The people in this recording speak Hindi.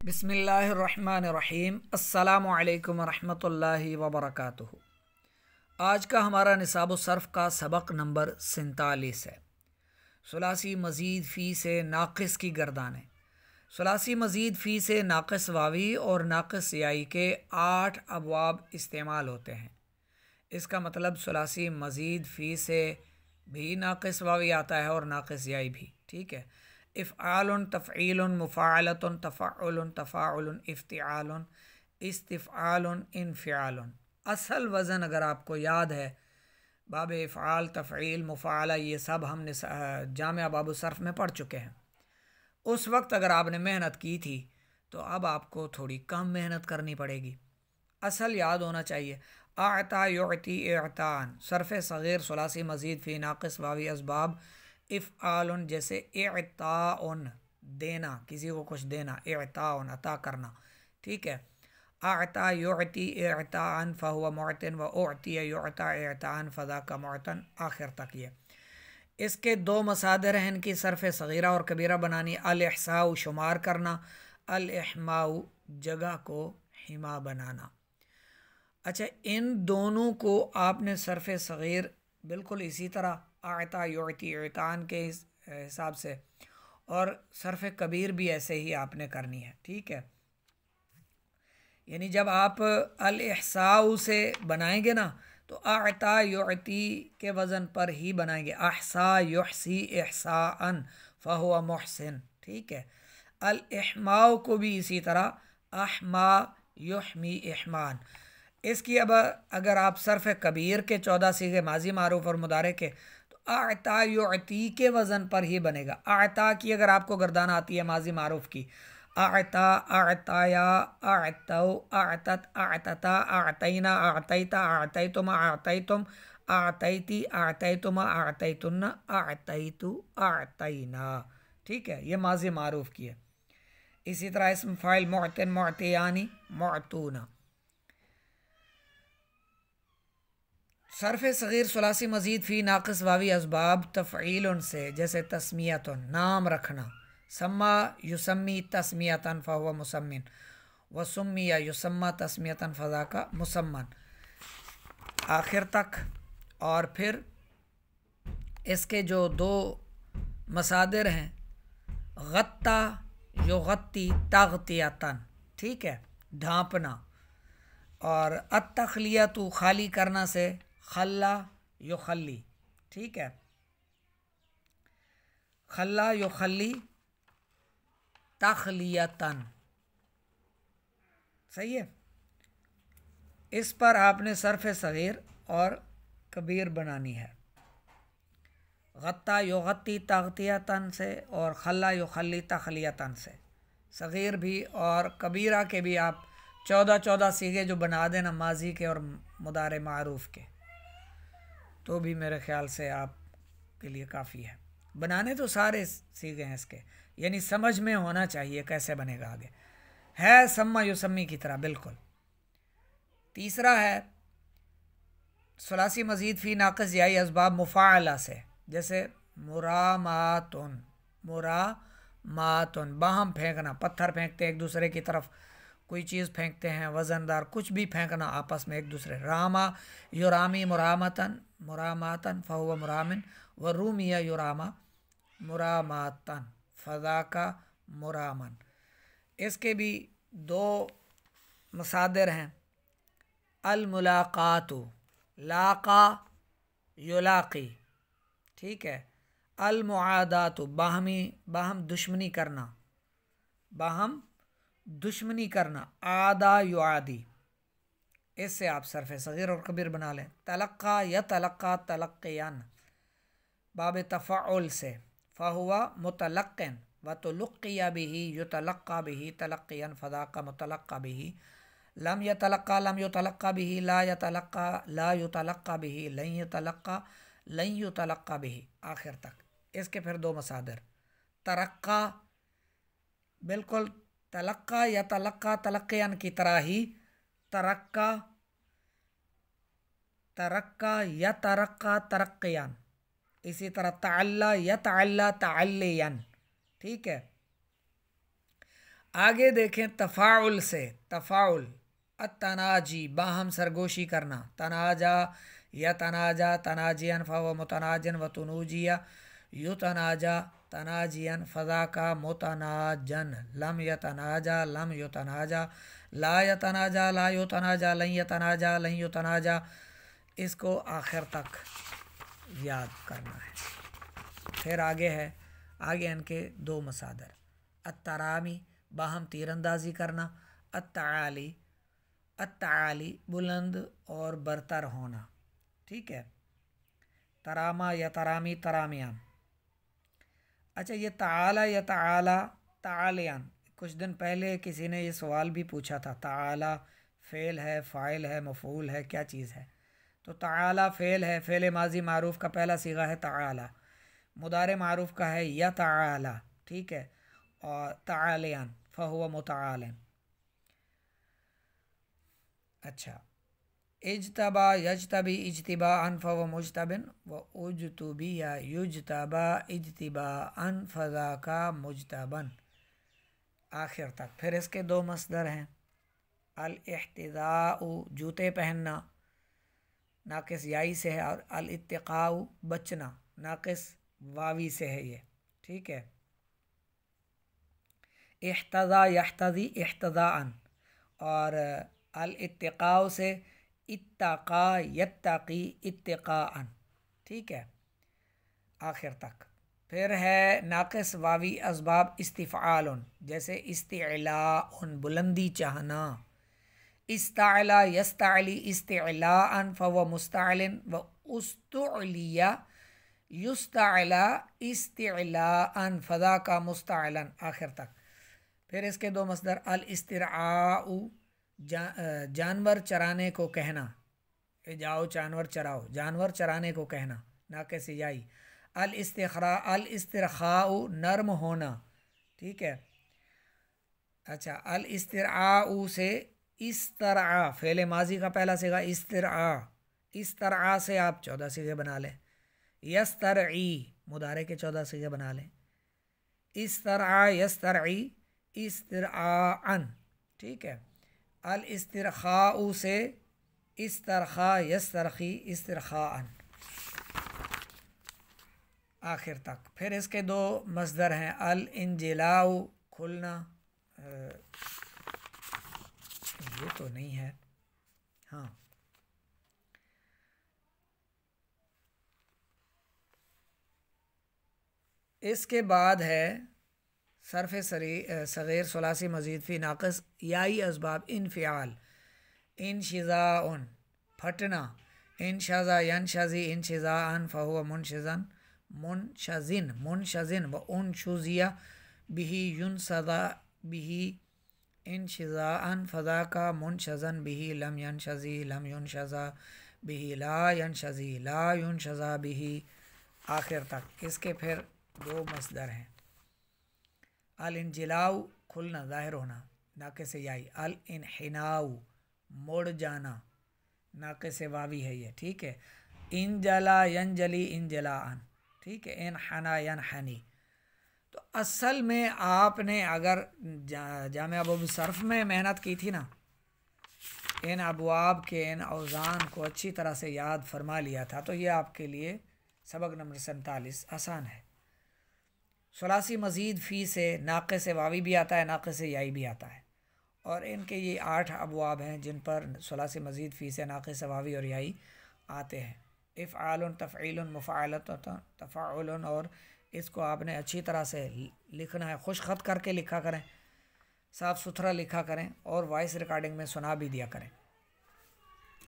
बिस्मिल्लाहिर्रहमानिर्रहीम। अस्सलामु अलैकुम रहमतुल्लाहि व बरकातुहू। आज का हमारा निसाब सर्फ़ का सबक नंबर 47 है। सुलासी मज़ीद फ़ी से नाक़िस की गर्दानें। सुलासी मज़ीद फ़ी से नाक़िस वावी और नाक़िस याई के 8 अबवाब इस्तेमाल होते हैं। इसका मतलब सुलासी मज़ीद फ़ी से भी नाक़िस वावी आता है और नाक़िस याई भी। ठीक है। इफ़आलुन, तफ़ईलुन, मुफ़ाअलतुन, तफ़अलुन, तफ़ाउलुन, इफ़्तिआलुन, इस्तिफ़आलुन, इन्फ़िआलुन। असल वज़न अगर आपको याद है, बाब इफ़आल, तफ़ईल, मुफ़ाअला, ये सब हमने जामिया बाब सर्फ़ में पढ़ चुके हैं। उस वक्त अगर आपने मेहनत की थी तो अब आपको थोड़ी कम मेहनत करनी पड़ेगी। असल याद होना चाहिए। आता युअती इअतान, सर्फ़ सग़ीर सुलासी मज़ीद फ़ी नाक़िस वावी असबाब। इफ़आलुन जैसे इअताउन, देना, किसी को कुछ देना, इअताउन अता करना। ठीक है। आता युअती इअतान फ़हुवा मुअतिन व उअतिया युअता इअतान फ़ज़ाका मुअतन, आखिर तक ये। इसके दो मसादिर हैं इनकी सर्फ़ सग़ीरा और कबीरा बनानी। अल इहसाउ शुमार करना, अल इहमाउ जगह को हिमा बनाना। अच्छा, इन दोनों को आपने सर्फ़ सग़ीर बिल्कुल इसी तरह आता युअती इअतान के हिसाब से, और सर्फ़ कबीर भी ऐसे ही आपने करनी है। ठीक है। यानी जब आप अल इहसाउ से बनाएंगे ना तो आता युअती के वज़न पर ही बनाएंगे। अहसा युहसी इहसाअन फ़हुवा मुहसिन। ठीक है। अल इहमाउ को भी इसी तरह, अहमा युहमी इहमान। इसकी अब अगर आप सर्फ़ कबीर के 14 सीगे माजी मारूफ और मुदारे के, तो आता युअती के वज़न पर ही बनेगा। आता की अगर आपको गर्दान आती है माजी मारूफ की, आता, आताया, आतौ, आतत, आतता, आतैना, आतैता, आतैतुम, आतैतुम, आतैती, आतैतुमा, आतैतुन्ना, आतैतु, आतैना। ठीक है, ये माजी मारूफ की है। इसी तरह इसम फ़ाइल मुअतिन, मुअतियानी, मुअतूना। सर्फ़ सग़ीर सुलासी मज़ीद फ़ी नाक़िस वावी असबाब तफ़ईलुन से, जैसे तस्मियतुन, नाम रखना। सम्मा युसम्मी तस्मियतन फ़हुवा मुसम्मिन, व सुम्मिया युसम्मा तस्मियतन फ़ज़ाका मुसम्मन, आखिर तक। और फिर इसके जो दो मसादिर हैं, गत्ता युगत्ती तग़तियतन, ठीक है, ढांपना। और अत्तख़लियतु खाली करना से खल्ला युखल्ली। ठीक है। खल्ला युखल्ली तख़लियतन, सही है। इस पर आपने सर्फ़ सग़ीर और कबीर बनानी है। गत्ता युगत्ती तग़तियतन से और खल्ला युखल्ली तख़लियतन से। सग़ीर भी और कबीरा के भी आप 14 सीगे जो बना देना माजी के और मुदारे मारूफ के, तो भी मेरे ख्याल से आपके लिए काफ़ी है। बनाने तो सारे सीगे हैं इसके, यानी समझ में होना चाहिए कैसे बनेगा आगे। है सम्मा युसम्मी की तरह बिल्कुल। तीसरा है सुलासी मज़ीद फ़ी नाक़िस याई असबाब मुफ़ाअला से, जैसे मुरामातुन, मुरामातुन, बाहम फेंकना, पत्थर फेंकते एक दूसरे की तरफ, कोई चीज़ फेंकते हैं वज़नदार, कुछ भी फेंकना आपस में एक दूसरे। रामा युरामी मुरामतन, मुरामातन फ़हुवा मुरामिन, व रूमिया युरामा मुरामातन फ़ज़ाका मुरामन। इसके भी दो मसादिर हैं। अल मुलाक़ातु, लाक़ा युलाक़ी, ठीक है। अल मुआदातु, बाहम दुश्मनी करना, बाहम दुश्मनी करना, आदा युआदी। इससे आप सर्फ़ सग़ीर और कबीर बना लें। तलक्का या तलक्का तलक्कियन, बाब तफ़अुल से, फ़हुवा मुतलक्किन, व तुलुक्किया बिही युतलक्का बिही तलक्कियन फ़ज़ाका मुतलक्का बिही। लम यतलक्का लम युतलक्का बिही, ला यतलक्का ला युतलक्का बिही, लन युतलक्का लन युतलक्का बिही, आखिर तक। इसके फिर दो मसादिर। तरक्का, बिल्कुल तलक्का या तलक्का तलक्कियन की तरह ही, तरक्का, तरक्का या तरक्का तरक्कियन। इसी तरह तअल्ला या तअल्ला तअल्लियन। ठीक है। आगे देखें तफ़ाउल से, तफ़ाउल अत्तनाजी बाहम सरगोशी करना, तनाजा या तनाजा तनाजियन फ़व मुतनाजन व तनूजिया युतनाजा तनाजियन फ़ज़ा का मुतनाजन, लम यतनाजा लम युतनाजा, ला यतनाजा ला युतनाजा, लन यतनाजा लन युतनाजा। इसको आखिर तक याद करना है। फिर आगे है, आगे इनके दो मसादर, अत्तरामी बाहम तीरंदाजी करना, अत्ताली अत्ताली बुलंद और बरतर होना, ठीक है। तरामा या तरामी तरामियान। अच्छा, ये ताला या ताला तालियान, कुछ दिन पहले किसी ने ये सवाल भी पूछा था, ताला फ़ेल है, फ़ाइल है, मफ़ूल है, क्या चीज़ है? तो ताला फ़ेल है, फ़ेल माजी मारूफ़ का पहला सीगा है ताला, मुदारे मारूफ़ का है या ताला, ठीक है। और तालियान फ़हुवा मुतालिन। अच्छा, इज्तबा यज्तबी इज्तिबा अन फ़व मुज्तबिन व उज्तुबी या युज्तबा इज्तिबा अन फ़ज़ा का मुज्तबन, आखिर तक। फिर इसके दो मसदर हैं, अल इह्तिज़ाउ जूते पहनना, नाकिस याई से है, और अल इत्तिक़ाउ बचना, नाकिस वावी से है ये, ठीक है। इह्तज़ा यह्तज़ी इह्तज़ाअन, और अल इत्तिक़ाउ से इत्तक़ा यत्तक़ी इत्तिक़ाअन, ठीक है, आखिर तक। फिर है नाकिस वावी असबाब इस्तिफ़आलुन, जैसे इस्तिअलाउन बुलंदी चाहना, इस्ताअला यस्ताअली इस्तिअलाअन फ़हुवा मुस्ताअलिन व उस्तुअलिया युस्ताअला इस्तिअलाअन फ़ज़ा का मुस्ताअलन, आखिर तक। फिर इसके दो मसदर, अल इस्तिरआउ जानवर चराने को कहना, जाओ जानवर चराओ, जानवर चराने को कहना, नाकिस याई। अल इस्तिरखाउ नर्म होना, ठीक है। अच्छा, अल इस्तिरआउ से इस्तरआ, फ़ेल माजी का पहला सीगा इस्तरआ, इस्तरआ से आप 14 सीगे बना लें। यस्तरई मुदारे के 14 सीगे बना लें, इस्तरआ यस्तरई इस्तरआअन, ठीक है। अल इस्तिरखाउ से इस्तरखा यस्तरखी इस्तरखाअन, आखिर तक। फिर इसके दो मसदर हैं, अल इंजिलाउ खुलना, ये तो नहीं है, हाँ, इसके बाद है सर्फ सगीर सुलासी मजीद फ़ी नाक़िस याई असबाब इनफ़िआल, इनशिज़ाउन फटना, इनशज़ा यनशज़ी इनशिज़ाअन फ़हुवा मुनशिज़न मुनशज़िन मुनशज़िन व उनशुज़िया बिही युनशज़ा बिही इनशिज़ाअन फ़ज़ा का मुनशज़न बिही लम यनशज़ी लम युनशज़ा बिही ला यनशज़ी ला युनशज़ा बिही, आखिर तक। इसके फिर दो मसदर हैं, अल इंजिलाउ खुलना ज़ाहिर होना, नाक़िस याई, अल इनहिनाउ मोड़ जाना, नाक़िस वावी है ये, ठीक है। इंजला यंजली इंजलाअन, ठीक है। इनहना यनहनी। तो असल में आपने अगर जामे अबूब सर्फ में मेहनत की थी ना, इन अबवाब के इन औज़ान को अच्छी तरह से याद फरमा लिया था, तो ये आपके लिए सबक नंबर 47 आसान है। सुलासी मज़ीद फ़ी से नाक़िस वावी भी आता है, नाक़िस याई भी आता है, और इनके ये 8 अबवाब हैं जिन पर सुलासी मज़ीद फ़ी से नाक़िस वावी और याई आते हैं। इफ़आलुन तफ़ईलुन मुफ़अलतुन तफ़अलुन, और इसको आपने अच्छी तरह से लिखना है, खुश ख़त करके लिखा करें, साफ़ सुथरा लिखा करें, और वॉइस रिकॉर्डिंग में सुना भी दिया करें।